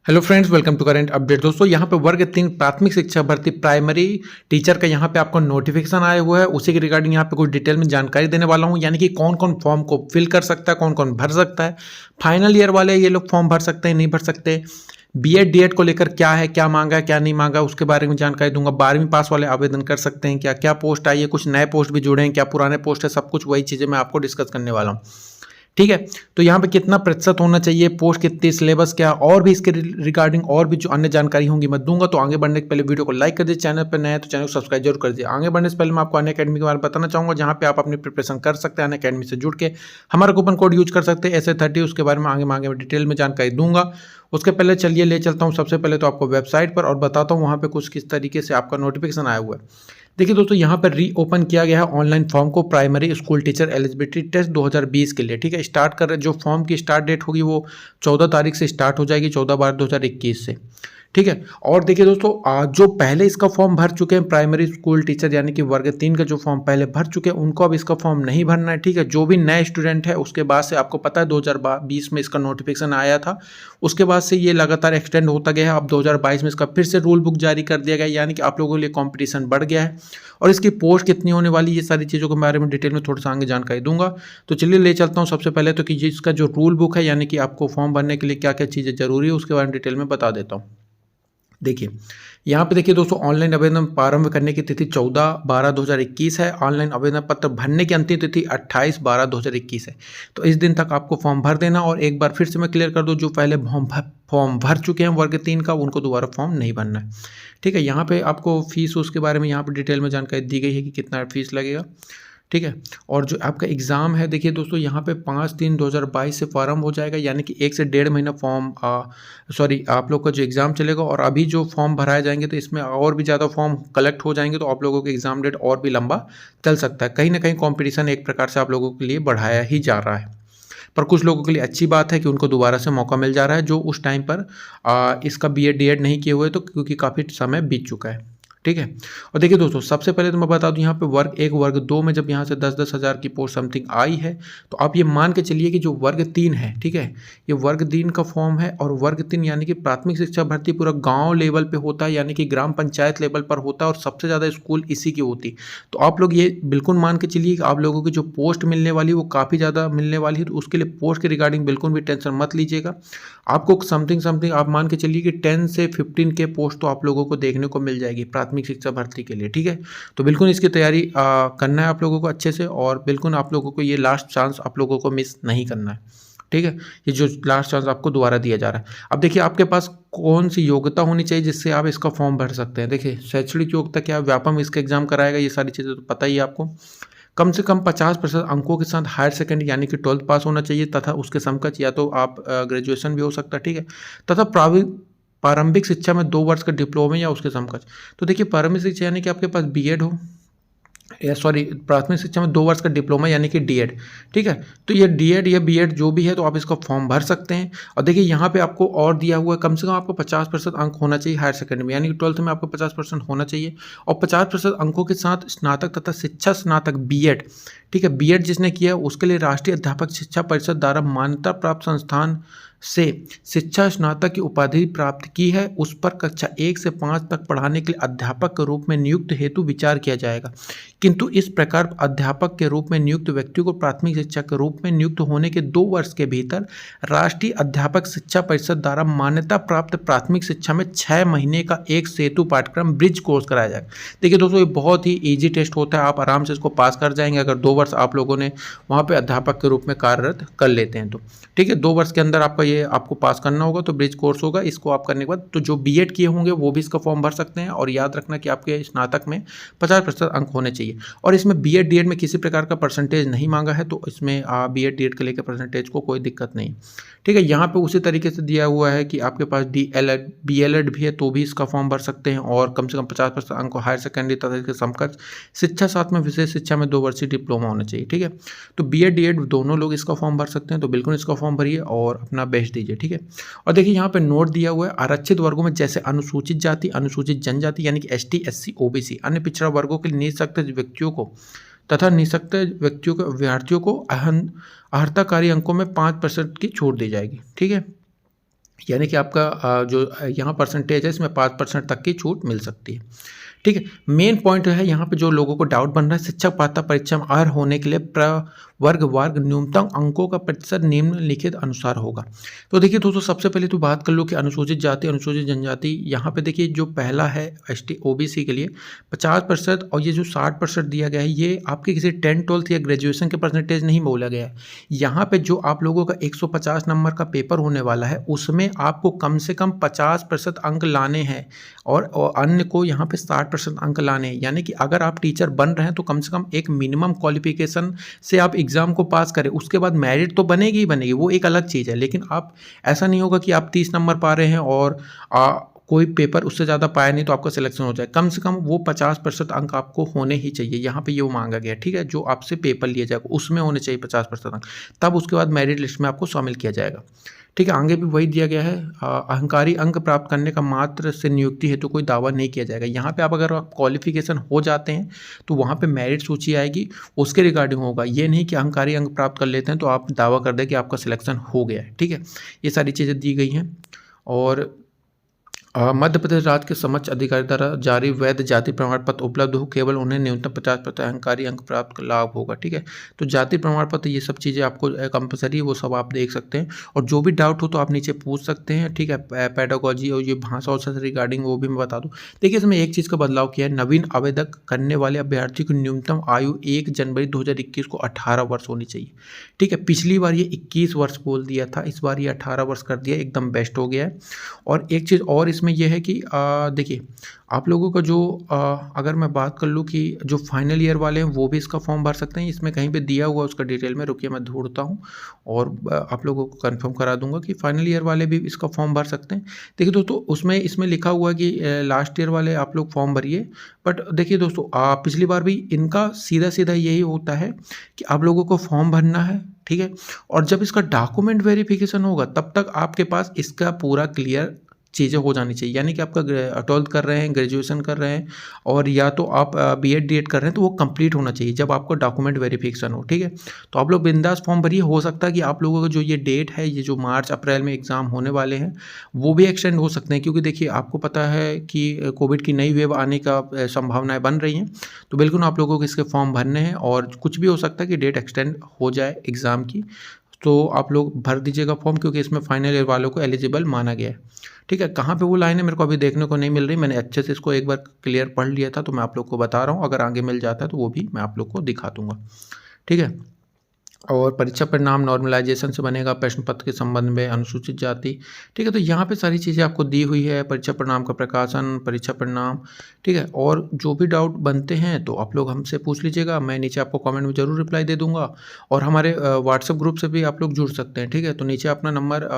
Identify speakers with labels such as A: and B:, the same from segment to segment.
A: Hello friends, welcome to current update. दोस्तों यहाँ पे वर्ग 3 प्राथमिक शिक्षा भर्ती प्राइमरी टीचर का यहाँ पे आपको नोटिफिकेशन आया हुआ है। उसी के रिगार्डिंग यहाँ पे कुछ डिटेल में जानकारी देने वाला हूँ, यानी कि कौन कौन फॉर्म को फिल कर सकता है, कौन कौन भर सकता है। फाइनल ईयर वाले ये लोग फॉर्म भर सकते हैं, नहीं भर सकते। बीएड डीएड को लेकर क्या है, क्या मांगा है, क्या नहीं मांगा, उसके बारे में जानकारी दूंगा। 12वीं पास वाले आवेदन कर सकते हैं क्या, क्या पोस्ट आई है, कुछ नए पोस्ट भी जुड़े हैं क्या, पुराने पोस्ट है, सब कुछ वही चीज़ें मैं आपको डिस्कस करने वाला हूँ। ठीक है, तो यहाँ पे कितना प्रतिशत होना चाहिए, पोस्ट कितनी, सिलेबस क्या, और भी इसके रिगार्डिंग और भी जो अन्य जानकारी होंगी मैं दूंगा। तो आगे बढ़ने के पहले वीडियो को लाइक कर दीजिए, चैनल पर नए हैं तो चैनल को सब्सक्राइब जरूर कर दीजिए। आगे बढ़ने से पहले मैं आपको अनअकैडमी के बारे में बताना चाहूँगा, जहाँ पे आप अपनी प्रिपरेशन कर सकते हैं अनअकैडमी से जुड़ के। हमारा कूपन कोड यूज कर सकते हैं SA30, उसके बारे में आगे डिटेल में जानकारी दूंगा। उसके पहले चलिए ले चलता हूँ सबसे पहले तो आपको वेबसाइट पर, और बताता हूँ वहाँ पे कुछ किस तरीके से आपका नोटिफिकेशन आया हुआ है। देखिए दोस्तों, यहाँ पर रीओपन किया गया है ऑनलाइन फॉर्म को primary school teacher eligibility test 2020 के लिए। ठीक है, स्टार्ट कर रहे, जो फॉर्म की स्टार्ट डेट होगी वो 14 तारीख से स्टार्ट हो जाएगी, 14/12/2021 से। ठीक है, और देखिए दोस्तों, जो पहले इसका फॉर्म भर चुके हैं प्राइमरी स्कूल टीचर यानी कि वर्ग 3 का जो फॉर्म पहले भर चुके हैं, उनको अब इसका फॉर्म नहीं भरना है। ठीक है, जो भी नए स्टूडेंट है उसके बाद से, आपको पता है 2020 में इसका नोटिफिकेशन आया था, उसके बाद से ये लगातार एक्सटेंड होता गया है। अब 2022 में इसका फिर से रूल बुक जारी कर दिया गया, यानी कि आप लोगों के लिए कॉम्पिटिशन बढ़ गया है। और इसकी पोस्ट कितनी होने वाली, ये सारी चीज़ों के बारे में डिटेल में थोड़ा सा आगे जानकारी दूंगा। तो चलिए ले चलता हूँ सबसे पहले तो कि जिसका जो रूल बुक है, यानी कि आपको फॉर्म भरने के लिए क्या क्या चीज़ें जरूरी है, उसके बारे में डिटेल में बता देता हूँ। देखिए यहाँ पे देखिए दोस्तों, ऑनलाइन आवेदन प्रारंभ करने की तिथि 14/12/2021 है। ऑनलाइन आवेदन पत्र भरने की अंतिम तिथि 28/12/2021 है। तो इस दिन तक आपको फॉर्म भर देना। और एक बार फिर से मैं क्लियर कर दूं, जो पहले फॉर्म भर चुके हैं वर्ग 3 का, उनको दोबारा फॉर्म नहीं भरना है। ठीक है, यहाँ पे आपको फीस उसके बारे में यहाँ पे डिटेल में जानकारी दी गई है कि कितना फीस लगेगा। ठीक है, और जो आपका एग्ज़ाम है, देखिए दोस्तों, यहाँ पे 5/3/2022 से फॉर्म हो जाएगा, यानी कि 1 से 1.5 महीना फॉर्म आप लोग का जो एग्ज़ाम चलेगा। और अभी जो फॉर्म भराए जाएंगे तो इसमें और भी ज़्यादा फॉर्म कलेक्ट हो जाएंगे, तो आप लोगों के एग्ज़ाम डेट और भी लंबा चल सकता है। कहीं ना कहीं कॉम्पिटिशन एक प्रकार से आप लोगों के लिए बढ़ाया ही जा रहा है। पर कुछ लोगों के लिए अच्छी बात है कि उनको दोबारा से मौका मिल जा रहा है, जो उस टाइम पर इसका BEd DEd नहीं किए हुए, तो क्योंकि काफ़ी समय बीत चुका है। ठीक है, और देखिए दोस्तों, सबसे पहले तो मैं बता दूं, यहाँ पे वर्ग 1 वर्ग 2 में जब यहाँ से 10-10 हज़ार की पोस्ट समथिंग आई है, तो आप ये मान के चलिए कि जो वर्ग 3 है, ठीक है, ये वर्ग 3 का फॉर्म है। और वर्ग 3 यानी कि प्राथमिक शिक्षा भर्ती पूरा गांव लेवल पे होता है, यानी कि ग्राम पंचायत लेवल पर होता है, और सबसे ज़्यादा स्कूल इसी की होती। तो आप लोग ये बिल्कुल मान के चलिए कि आप लोगों की जो पोस्ट मिलने वाली है वो काफ़ी ज़्यादा मिलने वाली है। तो उसके लिए पोस्ट के रिगार्डिंग बिल्कुल भी टेंशन मत लीजिएगा। आपको समथिंग आप मान के चलिए कि 10 से 15 के पोस्ट तो आप लोगों को देखने को मिल जाएगी प्राथमिक शिक्षा भर्ती के लिए। ठीक है, तो बिल्कुल इसकी तैयारी करना है आप लोगों को अच्छे से, और बिल्कुल आप लोगों को ये लास्ट चांस आप लोगों को मिस नहीं करना है। ठीक है, ये जो लास्ट चांस आपको दोबारा दिया जा रहा है। अब देखिए, आपके पास कौन सी योग्यता होनी चाहिए जिससे आप इसका फॉर्म भर सकते हैं। देखिए, शैक्षणिक योग्यता क्या, व्यापम इसका एग्जाम कराएगा, ये सारी चीज़ें तो पता ही है आपको। कम से कम 50% अंकों के साथ हायर सेकेंडरी यानी कि 12th पास होना चाहिए, तथा उसके समकक्ष या तो आप ग्रेजुएशन भी हो सकता है। ठीक है, तथा प्रारंभिक शिक्षा में 2 वर्ष का डिप्लोमा या उसके समकक्ष। तो देखिए, प्रारंभिक शिक्षा यानी कि आपके पास BEd हो, प्राथमिक शिक्षा में 2 वर्ष का डिप्लोमा यानी कि DEd। ठीक है, तो ये DEd या BEd जो भी है, तो आप इसका फॉर्म भर सकते हैं। और देखिए, यहाँ पे आपको और दिया हुआ है, कम से कम आपको 50% अंक होना चाहिए हायर सेकेंडरी में, यानी कि 12th में आपको 50% होना चाहिए। और 50% अंकों के साथ स्नातक तथा शिक्षा स्नातक BEd। ठीक है, BEd जिसने किया उसके लिए राष्ट्रीय अध्यापक शिक्षा परिषद द्वारा मान्यता प्राप्त संस्थान से शिक्षा स्नातक की उपाधि प्राप्त की है, उस पर कक्षा 1 से 5 तक पढ़ाने के लिए अध्यापक के रूप में नियुक्त हेतु विचार किया जाएगा। किंतु इस प्रकार अध्यापक के रूप में नियुक्त व्यक्ति को प्राथमिक शिक्षा के रूप में नियुक्त होने के 2 वर्ष के भीतर राष्ट्रीय अध्यापक शिक्षा परिषद द्वारा मान्यता प्राप्त प्राथमिक शिक्षा में 6 महीने का एक सेतु पाठ्यक्रम ब्रिज कोर्स कराया जाएगा। देखिए दोस्तों, ये बहुत ही ईजी टेस्ट होता है, आप आराम से इसको पास कर जाएंगे अगर 2 वर्ष आप लोगों ने वहाँ पे अध्यापक के रूप में कार्यरत कर लेते हैं तो। ठीक है, 2 वर्ष के अंदर आपका ये आपको पास करना होगा, तो ब्रिज कोर्स होगा। इसको आप करने के बाद तो जो BEd किए होंगे वो भी इसका फॉर्म भर सकते हैं। और याद रखना कि आपके स्नातक में 50% अंक होने चाहिए। और इसमें BEd DEd में किसी प्रकार का परसेंटेज नहीं मांगा है, तो इसमें BEd DEd के लेकर परसेंटेज को कोई दिक्कत नहीं। ठीक है, यहाँ पे उसी तरीके से दिया हुआ है कि आपके पास DLEd BLEd भी है, तो भी इसका फॉर्म भर सकते हैं। और कम से कम 50% अंक हायर सेकेंडरी तथा इसके समकक्ष शिक्षा साथ में विशेष शिक्षा में 2 वर्षीय डिप्लोमा होना चाहिए। ठीक है, तो BEd DEd दोनों लोग इसका फॉर्म भर सकते हैं, तो बिल्कुल इसका फॉर्म भरिए और अपना बेस्ट दीजिए। ठीक है, और देखिए, यहाँ पे नोट दिया हुआ है, आरक्षित वर्गों में जैसे अनुसूचित जाति, अनुसूचित जनजाति यानी कि ST SC OBC, अन्य पिछड़ा वर्गों के निःशक्त व्यक्तियों को तथा निःशक्त व्यक्तियों के अभ्यर्थियों को अहर्ताकारी अंकों में 5% की छूट दी जाएगी। ठीक है, यानी कि आपका जो यहाँ परसेंटेज है इसमें 5% तक की छूट मिल सकती है। ठीक है, मेन पॉइंट है यहाँ पे जो लोगों को डाउट बन रहा है, शिक्षक पात्रता परीक्षा में अर्ह होने के लिए प्रवर्ग न्यूनतम अंकों का प्रतिशत निम्नलिखित अनुसार होगा। तो देखिए दोस्तों, सबसे पहले तो बात कर लो कि अनुसूचित जाति अनुसूचित जनजाति, यहाँ पे देखिए जो पहला है एसटी ओबीसी के लिए 50% और ये जो 60% दिया गया है ये आपके किसी 10-12 या ग्रेजुएशन के परसेंटेज नहीं बोला गया है। यहाँ पे जो आप लोगों का 150 नंबर का पेपर होने वाला है उसमें आपको कम से कम 50% अंक लाने हैं और अन्य को यहाँ पे 60% अंक लाने हैं। यानी कि अगर आप टीचर बन रहे हैं तो कम से कम एक मिनिमम क्वालिफिकेशन से आप एग्ज़ाम को पास करें, उसके बाद मेरिट तो बनेगी ही बनेगी, वो एक अलग चीज़ है। लेकिन आप ऐसा नहीं होगा कि आप 30 नंबर पा रहे हैं और कोई पेपर उससे ज़्यादा पाया नहीं तो आपका सिलेक्शन हो जाए। कम से कम वो 50% अंक आपको होने ही चाहिए, यहाँ पे ये मांगा गया, ठीक है। जो आपसे पेपर लिया जाएगा उसमें होने चाहिए 50% अंक, तब उसके बाद मेरिट लिस्ट में आपको शामिल किया जाएगा, ठीक है। आगे भी वही दिया गया है, अहंकारी अंक प्राप्त करने का मात्र से नियुक्ति हेतु कोई दावा नहीं किया जाएगा। यहाँ पे अगर आप क्वालिफिकेशन हो जाते हैं तो वहाँ पे मेरिट सूची आएगी, उसके रिगार्डिंग होगा। ये नहीं कि अहंकारी अंक प्राप्त कर लेते हैं तो आप दावा कर दें कि आपका सिलेक्शन हो गया है, ठीक है। ये सारी चीज़ें दी गई हैं। और मध्य प्रदेश राज्य के समक्ष अधिकारी द्वारा जारी वैध जाति प्रमाण पत्र उपलब्ध हो, केवल उन्हें न्यूनतम 50% अहंकारी अंक प्राप्त का लाभ होगा, ठीक है। तो जाति प्रमाण पत्र ये सब चीज़ें आपको कंपलसरी, वो सब आप देख सकते हैं। और जो भी डाउट हो तो आप नीचे पूछ सकते हैं, ठीक है। पेडागोजी और ये भाषा और से रिगार्डिंग वो भी मैं बता दूँ। देखिए इसमें एक चीज़ का बदलाव किया है, नवीन आवेदक करने वाले अभ्यर्थी की न्यूनतम आयु 1 जनवरी 2021 को 18 वर्ष होनी चाहिए, ठीक है। पिछली बार ये 21 वर्ष बोल दिया था, इस बार ये 18 वर्ष कर दिया, एकदम बेस्ट हो गया है। और एक चीज़ और इसमें यह है कि देखिए आप लोगों का जो अगर मैं बात कर लूँ कि जो फाइनल ईयर वाले हैं वो भी इसका फॉर्म भर सकते हैं। इसमें कहीं पे दिया हुआ उसका डिटेल में, रुकिए मैं ढूंढता हूँ और आप लोगों को कंफर्म करा दूंगा कि फाइनल ईयर वाले भी इसका फॉर्म भर सकते हैं। देखिए दोस्तों, उसमें इसमें लिखा हुआ है कि लास्ट ईयर वाले आप लोग फॉर्म भरिए। बट देखिए दोस्तों, पिछली बार भी इनका सीधा सीधा यही होता है कि आप लोगों को फॉर्म भरना है, ठीक है। और जब इसका डॉक्यूमेंट वेरिफिकेशन होगा तब तक आपके पास इसका पूरा क्लियर चीज़ें हो जानी चाहिए। यानी कि आपका 12th कर रहे हैं, ग्रेजुएशन कर रहे हैं और या तो आप बीएड डीएड कर रहे हैं तो वो कंप्लीट होना चाहिए जब आपका डॉक्यूमेंट वेरिफिकेशन हो, ठीक है। तो आप लोग बिंदास फॉर्म भरिए। हो सकता है कि आप लोगों का जो ये डेट है, ये जो मार्च अप्रैल में एग्ज़ाम होने वाले हैं वो भी एक्सटेंड हो सकते हैं, क्योंकि देखिए आपको पता है कि कोविड की नई वेव आने का संभावनाएँ बन रही हैं। तो बिल्कुल आप लोगों को इसके फॉर्म भरने हैं और कुछ भी हो सकता है कि डेट एक्सटेंड हो जाए एग्ज़ाम की। तो आप लोग भर दीजिएगा फॉर्म, क्योंकि इसमें फाइनल ईयर वालों को एलिजिबल माना गया है, ठीक है। कहाँ पे वो लाइन है मेरे को अभी देखने को नहीं मिल रही, मैंने अच्छे से इसको एक बार क्लियर पढ़ लिया था तो मैं आप लोग को बता रहा हूँ। अगर आगे मिल जाता है तो वो भी मैं आप लोग को दिखा दूंगा, ठीक है। और परीक्षा परिणाम नॉर्मलाइजेशन से बनेगा, प्रश्न पत्र के संबंध में अनुसूचित जाति, ठीक है। तो यहाँ पे सारी चीज़ें आपको दी हुई है, परीक्षा परिणाम का प्रकाशन, परीक्षा परिणाम, ठीक है। और जो भी डाउट बनते हैं तो आप लोग हमसे पूछ लीजिएगा, मैं नीचे आपको कमेंट में ज़रूर रिप्लाई दे दूंगा। और हमारे व्हाट्सएप ग्रुप से भी आप लोग जुड़ सकते हैं, ठीक है। तो नीचे अपना नंबर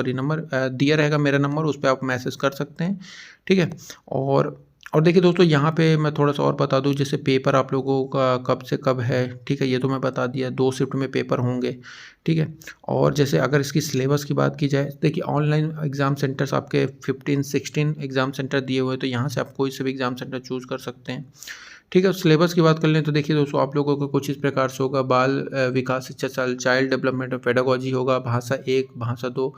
A: नंबर दिया रहेगा, मेरा नंबर, उस पर आप मैसेज कर सकते हैं, ठीक है। और देखिए दोस्तों, यहाँ पे मैं थोड़ा सा और बता दूँ, जैसे पेपर आप लोगों का कब से कब है, ठीक है। ये तो मैं बता दिया, 2 शिफ्ट में पेपर होंगे, ठीक है। और जैसे अगर इसकी सिलेबस की बात की जाए, देखिए ऑनलाइन एग्ज़ाम सेंटर्स आपके 15-16 एग्ज़ाम सेंटर दिए हुए हैं, तो यहाँ से आप कोई से भी एग्ज़ाम सेंटर चूज़ कर सकते हैं, ठीक है। सिलेबस की बात कर लें तो देखिए दोस्तों, आप लोगों को कुछ इस प्रकार से होगा। बाल विकास शिक्षा साल, चाइल्ड डेवलपमेंट और पेडागोजी होगा, भाषा 1, भाषा 2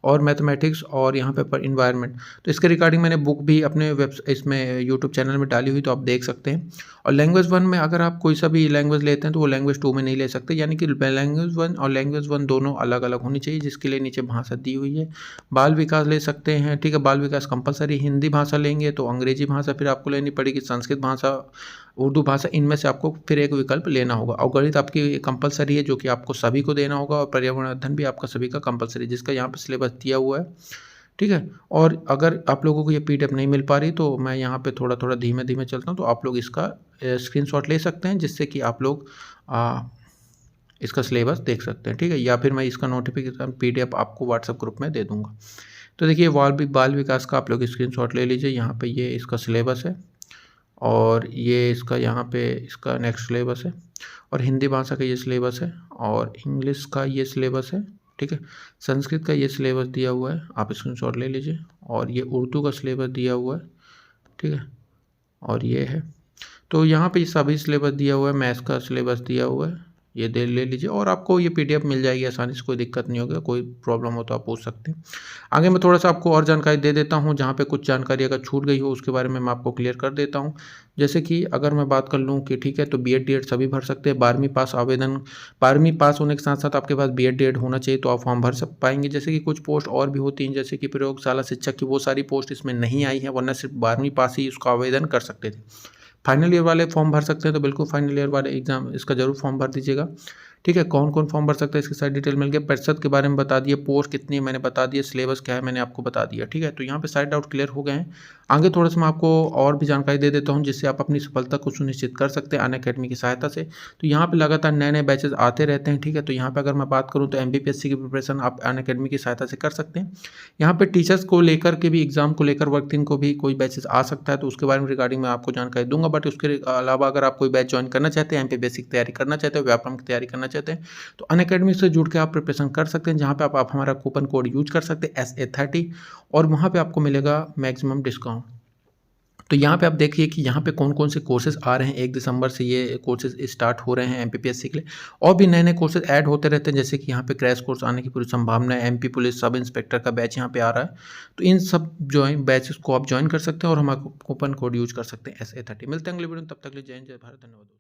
A: और मैथमेटिक्स, और यहाँ पे पर इन्वायरमेंट। तो इसके रिगार्डिंग मैंने बुक भी अपने इसमें यूट्यूब चैनल में डाली हुई, तो आप देख सकते हैं। और लैंग्वेज 1 में अगर आप कोई सा भी लैंग्वेज लेते हैं तो वो लैंग्वेज 2 में नहीं ले सकते, यानी कि लैंग्वेज 1 और लैंग्वेज 1 दोनों अलग अलग होनी चाहिए, जिसके लिए नीचे भाषा दी हुई है। बाल विकास ले सकते हैं, ठीक है। बाल विकास कंपलसरी। हिंदी भाषा लेंगे तो अंग्रेजी भाषा फिर आपको लेनी पड़ेगी, संस्कृत भाषा, उर्दू भाषा, इनमें से आपको फिर एक विकल्प लेना होगा। और गणित आपकी कंपलसरी है, जो कि आपको सभी को देना होगा। और पर्यावरण अध्ययन भी आपका सभी का कंपलसरी, जिसका यहाँ पे सिलेबस दिया हुआ है, ठीक है। और अगर आप लोगों को ये पीडीएफ नहीं मिल पा रही तो मैं यहाँ पे थोड़ा थोड़ा धीमे धीमे चलता हूँ, तो आप लोग इसका स्क्रीनशॉट ले सकते हैं, जिससे कि आप लोग इसका सिलेबस देख सकते हैं, ठीक है। या फिर मैं इसका नोटिफिकेशन पीडीएफ आपको व्हाट्सएप ग्रुप में दे दूँगा। तो देखिए बाल विकास का आप लोग स्क्रीनशॉट ले लीजिए, यहाँ पे ये इसका सिलेबस है और ये इसका यहाँ पे इसका नेक्स्ट सिलेबस है। और हिंदी भाषा का ये सिलेबस है और इंग्लिश का ये सिलेबस है, ठीक है। संस्कृत का ये सिलेबस दिया हुआ है, आप स्क्रीनशॉट ले लीजिए। और ये उर्दू का सिलेबस दिया हुआ है, ठीक है। और ये है, तो यहाँ पे सभी सिलेबस दिया हुआ है। मैथ्स का सिलेबस दिया हुआ है, ये दे ले लीजिए और आपको ये PDF मिल जाएगी आसानी से, कोई दिक्कत नहीं होगी। कोई प्रॉब्लम हो तो आप पूछ सकते हैं। आगे मैं थोड़ा-सा आपको और जानकारी दे देता हूँ, जहाँ पे कुछ जानकारी अगर छूट गई हो उसके बारे में मैं आपको क्लियर कर देता हूँ। जैसे कि अगर मैं बात कर लूँ कि ठीक है, तो B.Ed D.Ed सभी भर सकते हैं। 12वीं पास आवेदन 12वीं पास होने के साथ-साथ आपके पास B.Ed D.Ed होना चाहिए, तो आप फॉर्म भर सक पाएँगे। जैसे कि कुछ पोस्ट और भी होती हैं, जैसे कि प्रयोगशाला शिक्षक की, वो सारी पोस्ट इसमें नहीं आई हैं, वरना सिर्फ 12वीं पास ही इसका आवेदन कर सकते थे। फाइनल ईयर वाले फॉर्म भर सकते हैं, तो बिल्कुल फाइनल ईयर वाले एग्जाम इसका जरूर फॉर्म भर दीजिएगा। ठीक है, कौन कौन फॉर्म भर सकता है इसकी सारी डिटेल मिल गया। प्रतिशत के बारे में बता दिए, पोस्ट कितनी है मैंने बता दिया, सिलेबस क्या है मैंने आपको बता दिया। ठीक है, तो यहाँ पे सारे डाउट क्लियर हो गए हैं। आगे थोड़ा सा मैं आपको और भी जानकारी दे देता हूँ, जिससे आप अपनी सफलता को सुनिश्चित कर सकते हैं अनअकैडमी की सहायता से। तो यहाँ पे लगातार नए नए बैचेज आते रहते हैं। ठीक है, तो यहाँ पे अगर मैं बात करूँ तो MPPSC की प्रिपरेशन आप अनअकैडमी की सहायता से कर सकते हैं। यहाँ पे टीचर्स को लेकर के भी, एग्जाम को लेकर वर्ग 3 को भी कोई बैचेज आ सकता है, तो उसके बारे में रिगार्डिंग मैं आपको जानकारी दूंगा। बट उसके अलावा अगर आप कोई बैच ज्वाइन करना चाहते हैं, MPPSC की तैयारी करना चाहते हैं, व्यापम की तैयारी करना चाहते हैं, तो अनअकैडमी से जुड़ के आप प्रिपरेशन कर सकते हैं, जहाँ पे आप हमारा कूपन कोड यूज कर सकते हैं SA30 और वहाँ पे आपको मिलेगा मैक्सिमम डिस्काउंट। तो यहाँ पे आप देखिए कि यहाँ पे कौन कौन से कोर्सेज आ रहे हैं। 1 दिसंबर से ये कोर्सेज स्टार्ट हो रहे हैं MPPSC के लिए, और भी नए नए कोर्सेज ऐड होते रहते हैं। जैसे कि यहाँ पे क्रैश कोर्स आने की पूरी संभावना है। MP पुलिस सब इंस्पेक्टर का बैच यहाँ पे आ रहा है, तो इन सब बैचेस को आप ज्वाइन कर सकते हैं और हमारा कूपन कोड यूज कर सकते हैं SA30। मिलते हैं अगले वीडियो में, तब तक के लिए जय हिंद, जय भारत, धन्यवाद।